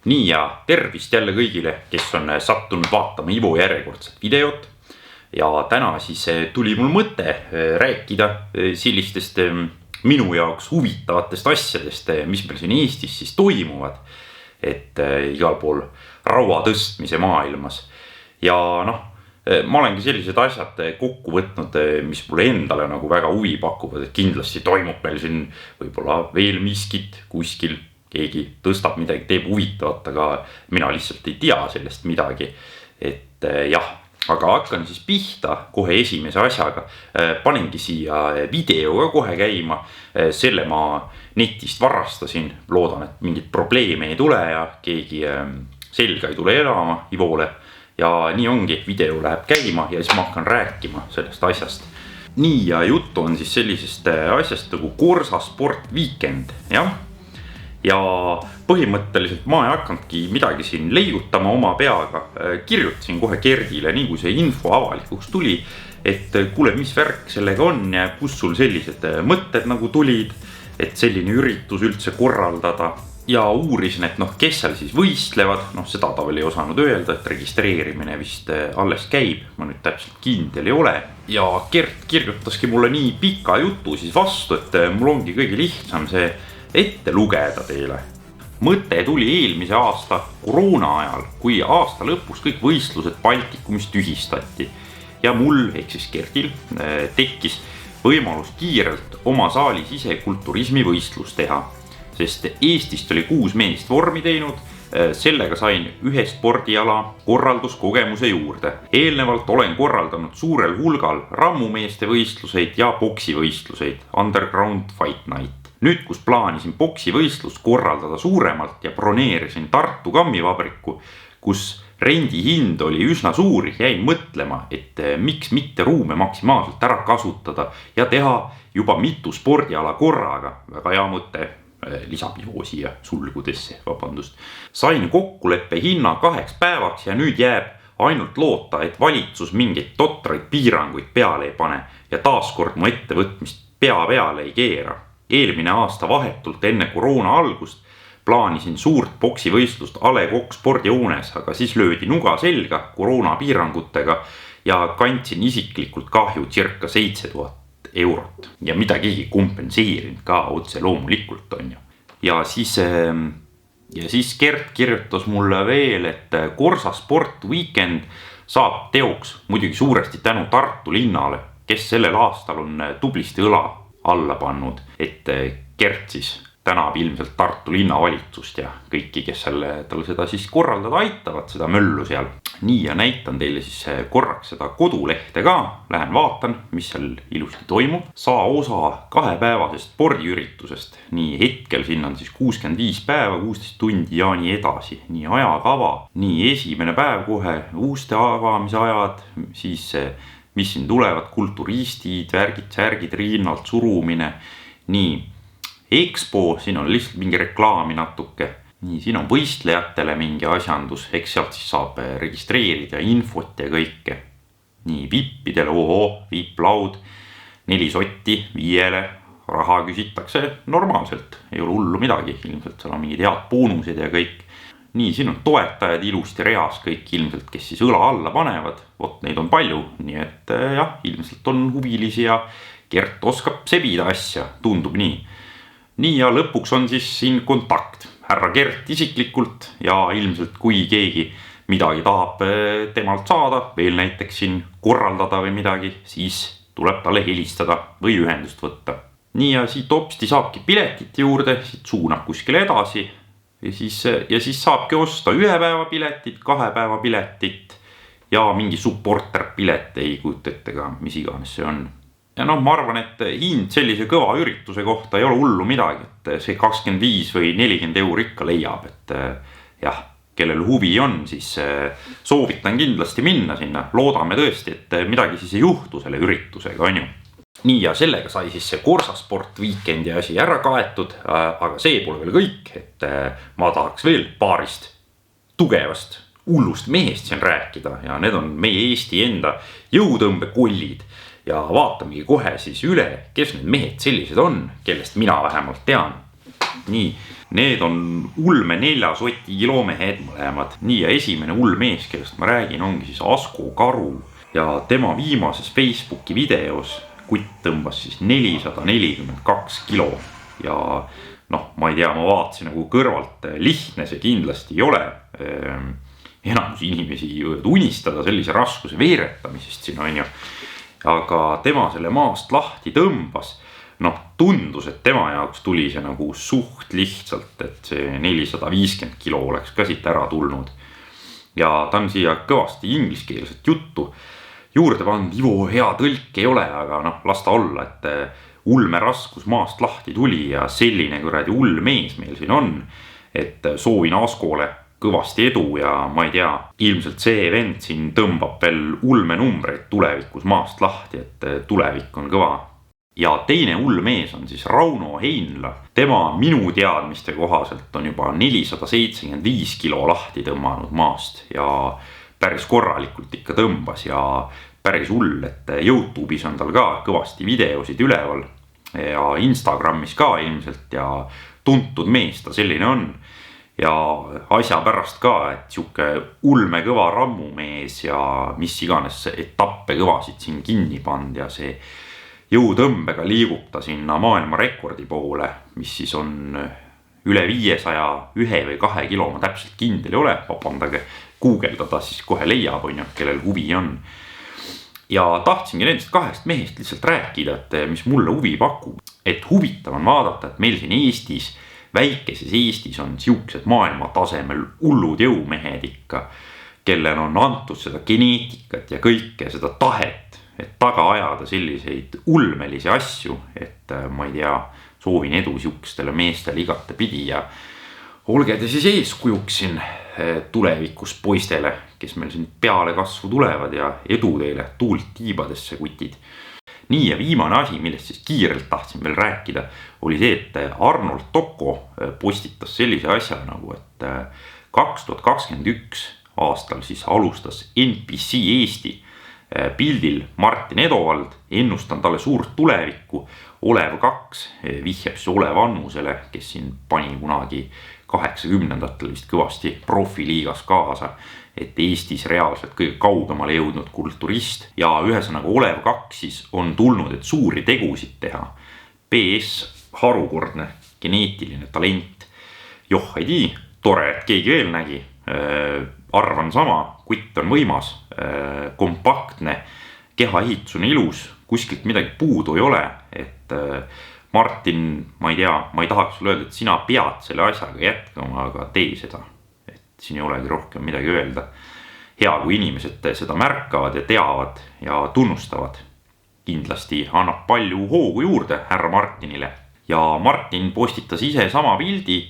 Nii ja tervist jälle kõigile, kes on sattunud vaatama Ivo järjekordset videot. Ja täna siis tuli mul mõte rääkida sellistest minu jaoks huvitavatest asjadest, mis meil siin Eestis siis toimuvad. Et igal pool raua tõstmise maailmas. Ja ma olengi sellised asjad kokku võtnud, mis mulle endale nagu väga huvi pakuvad, et kindlasti toimub meil siin võib-olla veel miskit kuskil. Keegi tõstab midagi, teeb huvitavat, aga mina lihtsalt ei tea sellest midagi. Et jah, aga hakkan siis pihta kohe esimese asjaga. Paningi siia videoga kohe käima. Selle ma netist varastasin. Loodan, et mingit probleeme ei tule ja keegi selga ei tule elama Ivole. Ja nii ongi, video läheb käima ja siis ma hakkan rääkima sellest asjast. Nii ja juttu on siis sellisest asjast nagu Korsasport Weekend, jah. Ja põhimõtteliselt ma ei hakanudki midagi siin leigutama oma peaga. Kirjutasin kohe Gerdile, nii kui see info avalikuks tuli, et kuule, mis värk sellega on ja kus sul sellised mõtted nagu tulid, et selline üritus üldse korraldada. Ja uurisin, et kes seal siis võistlevad, seda ta veel ei osanud öelda, et registreerimine vist alles käib, ma nüüd täpselt kindel ei ole. Ja Gert kirjutaski mulle nii pika jutu siis vastu, et mul ongi kõige lihtsam see ette lugeda teile. Mõte tuli eelmise aasta koroona ajal, kui aasta lõpus kõik võistlused Baltikumis tühistati. Ja mul, ehk siis Gerdil, tekkis võimalus kiirelt oma saalis ise kulturismi võistlus teha. Sest Eestist oli 6 meest vormi teinud, sellega sain ühe spordiala korralduskogemuse juurde. Eelnevalt olen korraldanud suurel hulgal rammumeeste võistluseid ja boksivõistluseid, Underground Fight Night. Nüüd, kus plaanisin boksivõistlust korraldada suuremalt ja broneerisin Tartu kammivabriku, kus rendi hind oli üsna suur, jäin mõtlema, et miks mitte ruume maksimaalselt ära kasutada ja teha juba mitu spordiala korraga. Väga hea mõte, lisab Ivo siia sulgudesse, vabandust. Sain kokkuleppe hinna 2 päevaks ja nüüd jääb ainult loota, et valitsus mingeid totraid piiranguid peale ei pane ja taaskord mu ettevõtmist pea peale ei keera. Eelmine aasta vahetult enne koroona algust plaanisin suurt boksivõistlust A. Le Coq spordihoones, aga siis löödi nuga selga koroona piirangutega ja kandsin isiklikult kahju circa 7000 eurot. Ja midagi kompenseerinud ka otse loomulikult on ju. Ja siis Gert kirjutas mulle veel, et Korsasport Weekend saab teoks muidugi suuresti tänu Tartu linnale, kes sellel aastal on tublisti õla alla pannud, et Gert siis tänab ilmselt Tartu linnavalitsust ja kõiki, kes tal seda siis korraldada aitavad, seda möllu seal. Nii ja näitan teile siis korraks seda kodulehte ka, lähen vaatan, mis seal ilusti toimub. Saa osa 2-päevasest spordiüritusest, nii hetkel siin on siis 65 päeva, 16 tundi ja nii edasi, nii ajakava, nii esimene päev kohe, uuste avamise ajad, siis mis siin tulevad, kulturistid, värgid, rinnalt surumine. Nii, Expo, siin on lihtsalt mingi reklaami natuke. Nii, siin on võistlejatele mingi asjandus, eks sealt siis saab registreerida infot ja kõike. Nii, vippidele, viplaud, 4 sotti, 5, raha küsitakse normaalselt. Ei ole hullu midagi, ilmselt seal on mingid head boonused ja kõik. Nii, siin on toetajad ilusti reas kõik ilmselt, kes siis õla alla panevad. Vot neid on palju, nii et jah, ilmselt on huvilisi ja Gert oskab sebida asja, tundub nii. Nii ja lõpuks on siis siin kontakt. Härra Gert isiklikult ja ilmselt kui keegi midagi tahab temalt saada, veel näiteks siin korraldada või midagi, siis tuleb talle helistada või ühendust võtta. Nii ja siit hopsti saabki piletit juurde, siit suunab kuskile edasi. Ja siis saabki osta 1 päeva piletit, 2 päeva piletit ja mingi supporter pilet, ei kujuta ette ka, mis iganes see on. Ja ma arvan, et hind sellise kõva ürituse kohta ei ole hullu midagi, et see 25 või 40 euro ikka leiab, et jah, kellel huvi on, siis soovitan kindlasti minna sinna. Loodame tõesti, et midagi siis ei juhtu selle üritusega, on ju. Nii ja sellega sai siis see Korsasport Weekendi asi ära kaetud, aga see pole veel kõik, et ma tahaks veel paarist tugevast, hullust mehest siin rääkida ja need on meie Eesti enda jõutõmbekollid ja vaatamegi kohe siis üle, kes need mehed sellised on, kellest mina vähemalt tean. Nii, Need on ulme 4 soti kilomehed mõlemad. Nii, ja esimene ulmees, kellest ma räägin, ongi siis Asko Karu ja tema viimases Facebooki videos kutt tõmbas siis 442 kilo ja noh, ma ei tea, ma vaatasin nagu kõrvalt, lihtne see kindlasti ei ole. Enamus inimesi võivad unistada sellise raskuse veeretamisest siin on ju, aga tema selle maast lahti tõmbas. Noh, tundus, et tema jaoks tuli see nagu suht lihtsalt, et see 450 kilo oleks ka siit ära tulnud. Ja ta on siia kõvasti ingliskeelset juttu juurde pannud. Ivo hea tõlk ei ole, aga noh, las ta olla, et ulme raskus maast lahti tuli ja selline kuradi ulmees meil siin on, et soovin Askole kõvasti edu ja ma ei tea, ilmselt see vend siin tõmbab veel ulmenumbreid tulevikus maast lahti, et tulevik on kõva. Ja teine ulmees on siis Rauno Heinla. Tema minu teadmiste kohaselt on juba 475 kilo lahti tõmmanud maast ja päris korralikult ikka tõmbas ja päris hull, et YouTube'is on tal ka kõvasti videosid üleval ja Instagramis ka ilmselt ja tuntud mees ta selline on. Ja asja pärast ka, et siuke ulme kõva rammumees ja mis iganes etappe kõvasid siin kinni pand ja see jõutõmbega liigub ta sinna maailma rekordi poole, mis siis on üle 501 või 2 kilo, ma täpselt kindel ei ole, vabandage, guugeldada siis kohe leiab, on ju, kellel huvi on. Ja tahtsingi nendest kahest mehest lihtsalt rääkida, et mis mulle huvi pakub, et huvitav on vaadata, et meil siin Eestis, väikeses Eestis on siuksed maailma tasemel hullud jõumehed ikka, kellel on antud seda geneetikat ja kõike seda tahet, et taga ajada selliseid ulmelisi asju, et ma ei tea, soovin edu siukestele meestele igate pidi ja olge te siis eeskujuks siin tulevikus poistele, kes meil siin peale kasvu tulevad ja edu teile tuult tiibadesse kutid. Nii ja viimane asi, millest siis kiirelt tahtsin veel rääkida, oli see, et Arnold Toko postitas sellise asja nagu, et 2021 aastal siis alustas NPC Eesti pildil Martin Edovald, ennustan talle suurt tulevikku. Olev 2 vihjab siis Olev Annusele, kes siin pani kunagi 80-ndatel vist kõvasti profiliigas kaasa, et Eestis reaalselt kõige kaugemale jõudnud kulturist ja ühesõnaga Olev 2 siis on tulnud, et suuri tegusid teha. PS harukordne geneetiline talent. Joh, ei tii, tore, et keegi veel nägi. Arvan sama, kutt on võimas, kompaktne, kehaehitus on ilus, kuskilt midagi puudu ei ole, et Martin, ma ei tea, ma ei tahaks sulle öelda, et sina pead selle asjaga jätkama, aga tee seda, et siin ei olegi rohkem midagi öelda. Hea, kui inimesed seda märkavad ja teavad ja tunnustavad, kindlasti annab palju hoogu juurde härra Martinile ja Martin postitas ise sama pildi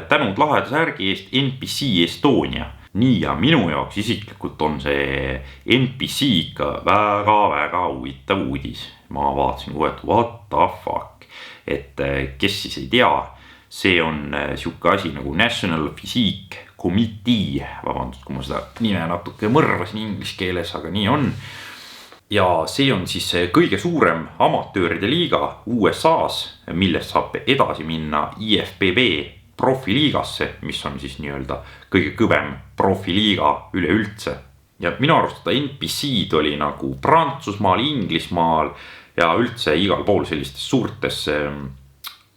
tänud laheda särgi eest NPC Estonia. Nii ja minu jaoks isiklikult on see NPC ikka väga huvitav uudis. Ma vaatasin kohe, et what the fuck, et kes siis ei tea, see on siuke asi nagu National Physique Committee, vabandust, kui ma seda nime natuke mõrvasin inglise keeles, aga nii on. Ja see on siis kõige suurem amatööride liiga USA's, millest saab edasi minna IFBB profiliigasse, mis on siis nii-öelda kõige kõvem profiliiga üleüldse. Ja minu arust NPC-d oli nagu Prantsusmaal, Inglismaal ja üldse igal pool sellistes suurtes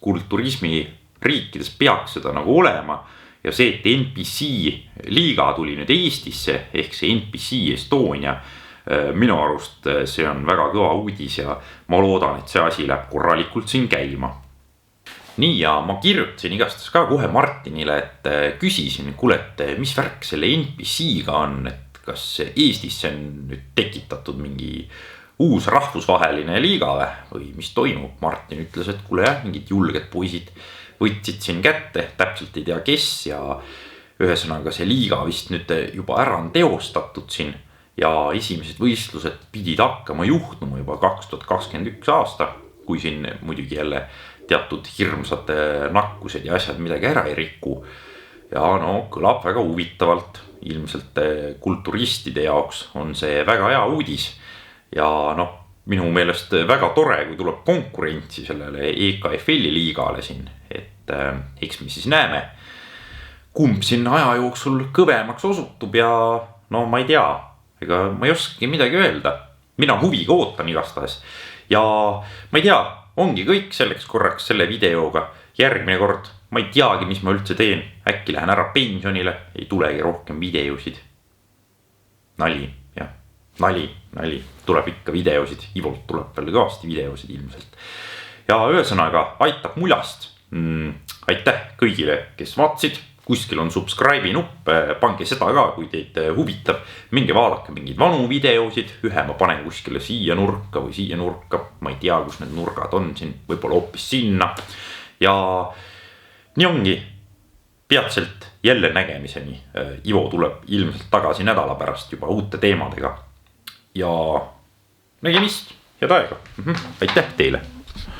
kulturismi riikides peaks seda nagu olema. Ja see, et NPC liiga tuli nüüd Eestisse, ehk see NPC Estonia, minu arust see on väga kõva uudis ja ma loodan, et see asi läheb korralikult siin käima. Nii ja ma kirjutasin igastas ka kohe Martinile, et küsisin, kuule, et mis värk selle NPC-ga on, et kas Eestisse on nüüd tekitatud mingi uus rahvusvaheline liiga või mis toimub. Martin ütles, et kuule jah, mingid julged poisid võtsid siin kätte, täpselt ei tea kes ja ühesõnaga see liiga vist nüüd juba ära on teostatud siin ja esimesed võistlused pidid hakkama juhtuma juba 2021 aasta, kui siin muidugi jälle teatud hirmsad nakkused ja asjad midagi ära ei riku. Ja no kõlab väga huvitavalt, ilmselt kulturistide jaoks on see väga hea uudis ja noh, minu meelest väga tore, kui tuleb konkurentsi sellele EKFL-i liigale siin, et et eks me siis näeme, kumb siin aja jooksul kõvemaks osutub ja no ma ei tea, ega ma ei oskagi midagi öelda. Mina huviga ootan igastahes ja ma ei tea, ongi kõik selleks korraks selle videoga. Järgmine kord ma ei teagi, mis ma üldse teen, äkki lähen ära pensionile, ei tulegi rohkem videosid. Nali, jah, nali, tuleb ikka videosid, Ivolt tuleb veel kõvasti videosid ilmselt. Ja ühesõnaga aitab muljast. Aitäh kõigile, kes vaatasid. Kuskil on subscribe'i nupp, pange seda ka, kui teid huvitab. Minge vaadake mingeid vanu videosid, ühe ma panen kuskile siia nurka või siia nurka. Ma ei tea, kus need nurgad on siin, võib-olla hoopis sinna. Ja nii ongi, peatselt jälle nägemiseni. Ivo tuleb ilmselt tagasi nädala pärast juba uute teemadega. Ja nägemist, head aega. Aitäh teile!